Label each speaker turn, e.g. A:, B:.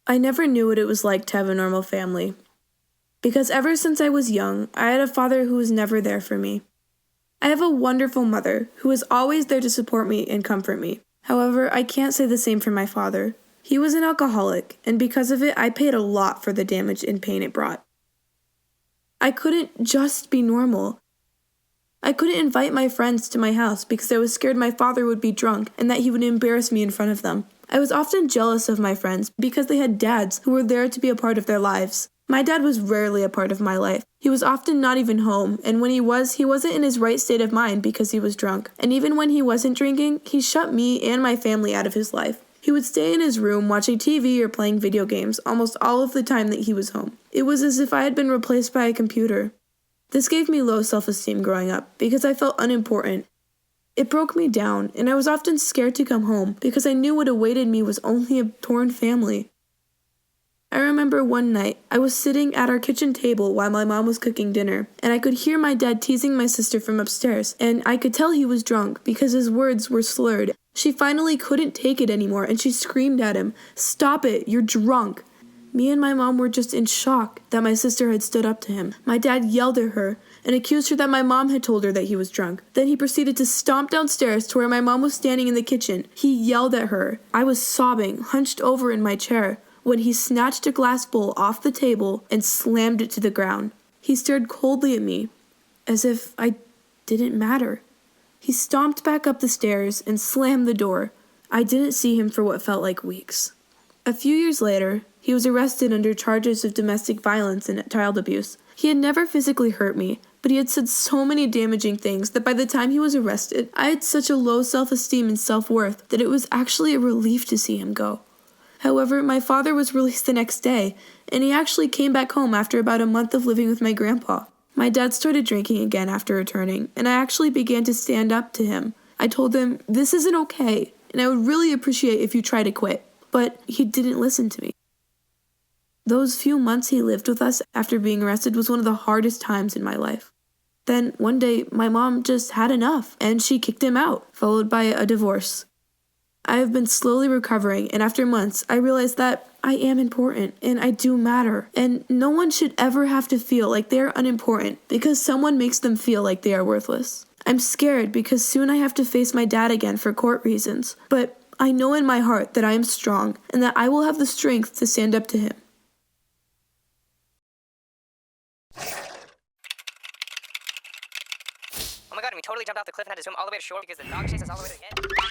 A: I never knew what it was like to have a normal family. Because ever since I was young, I had a father who was never there for me. I have a wonderful mother who is always there to support me and comfort me. However, I can't say the same for my father. He was an alcoholic, and because of it, I paid a lot for the damage and pain it brought. I couldn't just be normal. I couldn't invite my friends to my house because I was scared my father would be drunk and that he would embarrass me in front of them. I was often jealous of my friends because they had dads who were there to be a part of their lives. My dad was rarely a part of my life. He was often not even home, and when he wasn't in his right state of mind because he was drunk. And even when he wasn't drinking, he shut me and my family out of his life. He would stay in his room watching TV or playing video games almost all of the time that he was home. It was as if I had been replaced by a computer. This gave me low self-esteem growing up because I felt unimportant. It broke me down, and I was often scared to come home because I knew what awaited me was only a torn family. I remember one night, I was sitting at our kitchen table while my mom was cooking dinner, and I could hear my dad teasing my sister from upstairs, and I could tell he was drunk because his words were slurred. She finally couldn't take it anymore, and she screamed at him, "Stop it, you're drunk!" Me and my mom were just in shock that my sister had stood up to him. My dad yelled at her and accused her that my mom had told her that he was drunk. Then he proceeded to stomp downstairs to where my mom was standing in the kitchen. He yelled at her. I was sobbing, hunched over in my chair, when he snatched a glass bowl off the table and slammed it to the ground. He stared coldly at me, as if I didn't matter. He stomped back up the stairs and slammed the door. I didn't see him for what felt like weeks. A few years later, he was arrested under charges of domestic violence and child abuse. He had never physically hurt me, but he had said so many damaging things that by the time he was arrested, I had such a low self-esteem and self-worth that it was actually a relief to see him go. However, my father was released the next day, and he actually came back home after about a month of living with my grandpa. My dad started drinking again after returning, and I actually began to stand up to him. I told him, "This isn't okay, and I would really appreciate if you try to quit." But he didn't listen to me. Those few months he lived with us after being arrested was one of the hardest times in my life. Then, one day, my mom just had enough, and she kicked him out, followed by a divorce. I have been slowly recovering, and after months, I realized that I am important, and I do matter, and no one should ever have to feel like they are unimportant because someone makes them feel like they are worthless. I'm scared because soon I have to face my dad again for court reasons, but I know in my heart that I am strong, and that I will have the strength to stand up to him.
B: Oh my god, and we totally jumped off the cliff and had to swim all the way to shore because the dog chased us all the way to the end.